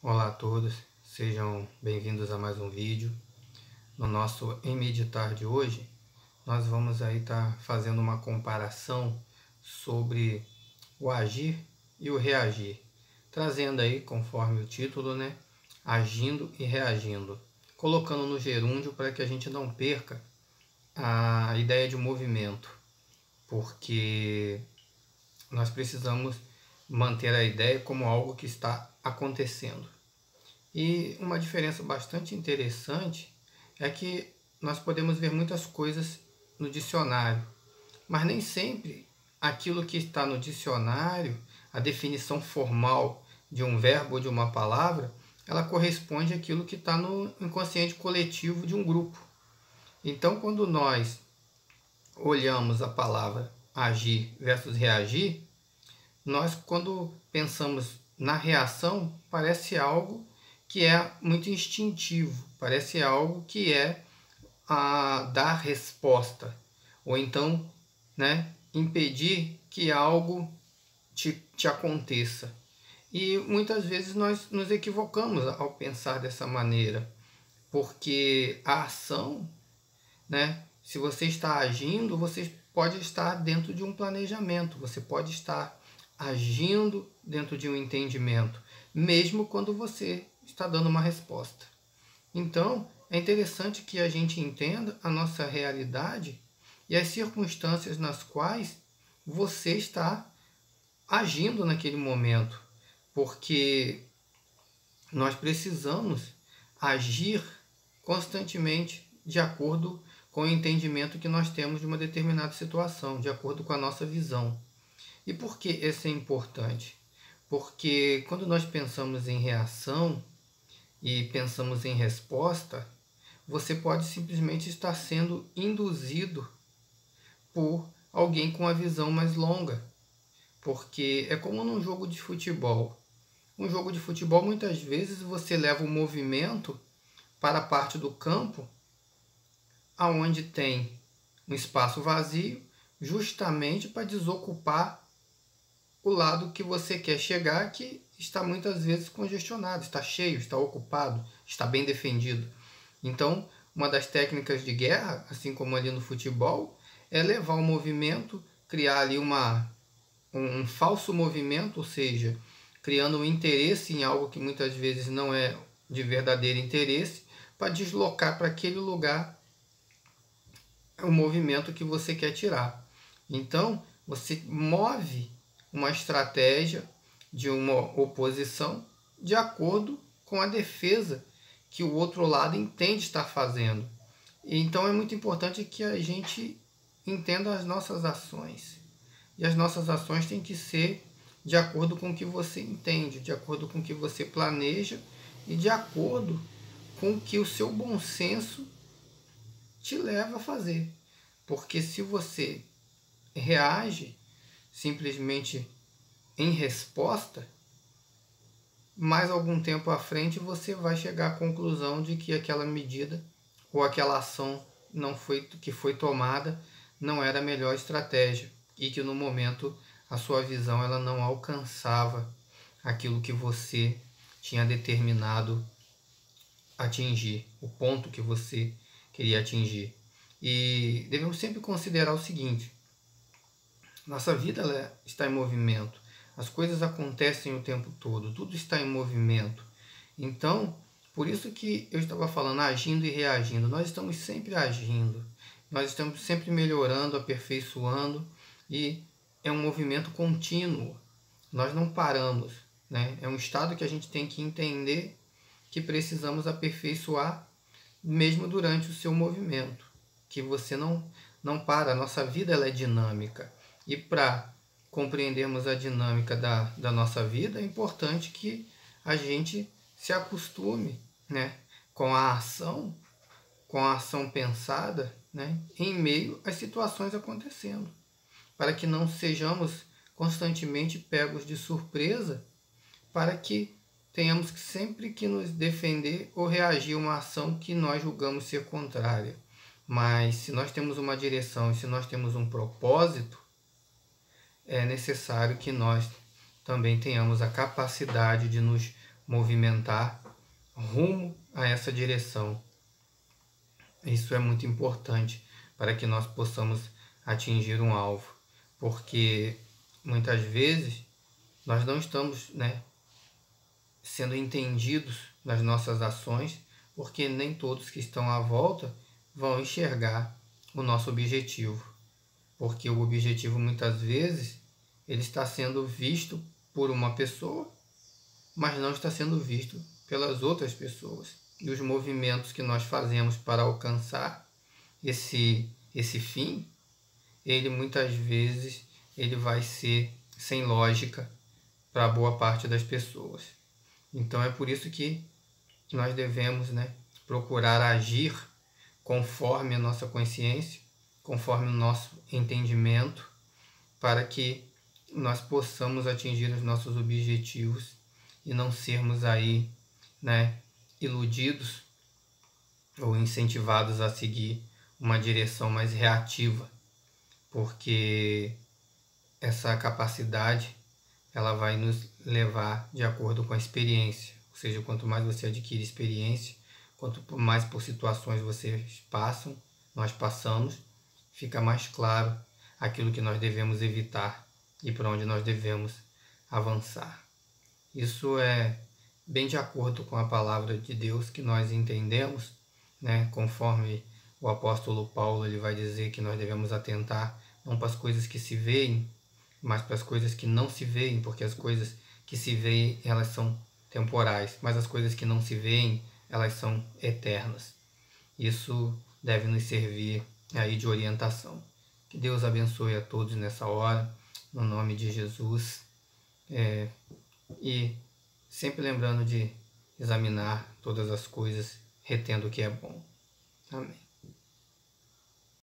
Olá a todos, sejam bem-vindos a mais um vídeo. No nosso Em Meditar de hoje, nós vamos aí estar fazendo uma comparação sobre o agir e o reagir, trazendo aí, conforme o título, né, agindo e reagindo, colocando no gerúndio para que a gente não perca a ideia de movimento, porque nós precisamos manter a ideia como algo que está acontecendo. E uma diferença bastante interessante é que nós podemos ver muitas coisas no dicionário, mas nem sempre aquilo que está no dicionário, a definição formal de um verbo ou de uma palavra, ela corresponde àquilo que está no inconsciente coletivo de um grupo. Então, quando nós olhamos a palavra agir versus reagir, nós, quando pensamos na reação, parece algo que é muito instintivo, parece algo que é dar resposta, ou então, né, impedir que algo te aconteça. E muitas vezes nós nos equivocamos ao pensar dessa maneira, porque a ação, né, se você está agindo, você pode estar dentro de um planejamento, você pode estar agindo dentro de um entendimento, mesmo quando você está dando uma resposta. Então, é interessante que a gente entenda a nossa realidade e as circunstâncias nas quais você está agindo naquele momento, porque nós precisamos agir constantemente de acordo com o entendimento que nós temos de uma determinada situação, de acordo com a nossa visão. E por que isso é importante? Porque quando nós pensamos em reação e pensamos em resposta, você pode simplesmente estar sendo induzido por alguém com a visão mais longa. Porque é como num jogo de futebol. Um jogo de futebol, muitas vezes, você leva o movimento para a parte do campo aonde tem um espaço vazio, justamente para desocupar o lado que você quer chegar, que está muitas vezes congestionado, está cheio, está ocupado, está bem defendido. Então, uma das técnicas de guerra, assim como ali no futebol, é levar o movimento, criar ali um falso movimento, ou seja, criando um interesse em algo que muitas vezes não é de verdadeiro interesse, para deslocar para aquele lugar o movimento que você quer tirar. Então, você move uma estratégia de uma oposição de acordo com a defesa que o outro lado entende estar fazendo. Então, é muito importante que a gente entenda as nossas ações. E as nossas ações têm que ser de acordo com o que você entende, de acordo com o que você planeja e de acordo com o que o seu bom senso te leva a fazer. Porque se você reage simplesmente em resposta, mais algum tempo à frente você vai chegar à conclusão de que aquela medida ou aquela ação que foi tomada não era a melhor estratégia e que no momento a sua visão ela não alcançava aquilo que você tinha determinado atingir, o ponto que você queria atingir. E devemos sempre considerar o seguinte: nossa vida ela está em movimento, as coisas acontecem o tempo todo, tudo está em movimento. Então, por isso que eu estava falando agindo e reagindo. Nós estamos sempre agindo, nós estamos sempre melhorando, aperfeiçoando, e é um movimento contínuo. Nós não paramos, né? É um estado que a gente tem que entender que precisamos aperfeiçoar mesmo durante o seu movimento, que você não para. A nossa vida ela é dinâmica, e para compreendermos a dinâmica da nossa vida, é importante que a gente se acostume, né, com a ação pensada, né, em meio às situações acontecendo, para que não sejamos constantemente pegos de surpresa, para que tenhamos sempre que nos defender ou reagir a uma ação que nós julgamos ser contrária. Mas se nós temos uma direção e se nós temos um propósito, é necessário que nós também tenhamos a capacidade de nos movimentar rumo a essa direção. Isso é muito importante para que nós possamos atingir um alvo, porque muitas vezes nós não estamos, sendo entendidos nas nossas ações, porque nem todos que estão à volta vão enxergar o nosso objetivo, porque o objetivo muitas vezes ele está sendo visto por uma pessoa, mas não está sendo visto pelas outras pessoas. E os movimentos que nós fazemos para alcançar esse fim, ele muitas vezes ele vai ser sem lógica para boa parte das pessoas. Então é por isso que nós devemos, procurar agir conforme a nossa consciência, conforme o nosso entendimento, para que nós possamos atingir os nossos objetivos e não sermos aí, iludidos ou incentivados a seguir uma direção mais reativa, porque essa capacidade ela vai nos levar de acordo com a experiência, ou seja, quanto mais você adquire experiência, quanto mais por situações nós passamos, fica mais claro aquilo que nós devemos evitar e para onde nós devemos avançar. Isso é bem de acordo com a palavra de Deus que nós entendemos, conforme o apóstolo Paulo ele vai dizer que nós devemos atentar não para as coisas que se veem, mas para as coisas que não se veem, porque as coisas que se veem elas são temporais, mas as coisas que não se veem elas são eternas. Isso deve nos servir aí de orientação. Que Deus abençoe a todos nessa hora, no nome de Jesus. E sempre lembrando de examinar todas as coisas, retendo o que é bom. Amém.